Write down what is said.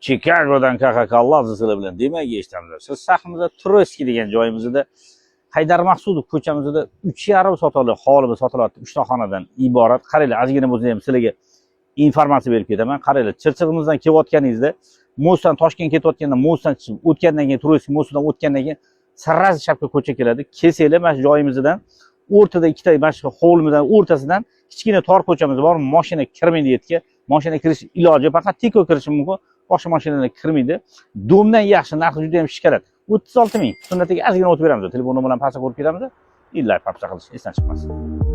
Chikagodan KXK sizlar bilan demak eshitamiz. Siz shahrimizda Troyskiy degan joyimizda Haydar Maqsudov ko'chamizda 3,5 sotali hovli sotilyapti. 3 ta xonadan iborat. Qaranglar, ozgina bo'lsa ham sizlarga informatsiya berib ketaman. Qaranglar, Chirchig'imizdan kelayotganingizda, Mosdan Toshkentga ketayotganda, Mosdan o'tgandan keyin, Troyskiy Mosdan o'tgandan keyin Sarraz chapga ko'cha keladi. Kelsanglar, mana shu joyimizdan o'rtada ikkita mana shu hovlimizdan o'rtasidan kichkina tor ko'chamiz bor. Mashina kirmaydi yerga. Mashina kirish iloji faqat tiko kirishi mumkin. Boshqa mashinalar kirmaydi. Domdan yaxshi, narxi juda ham shikarat. 36 ming. Sunnatiga ozgina o'tib beramiz. Telefon nomeralarni pastga qo'yib ketamiz. Illa papsa qilish esdan chiqmasin.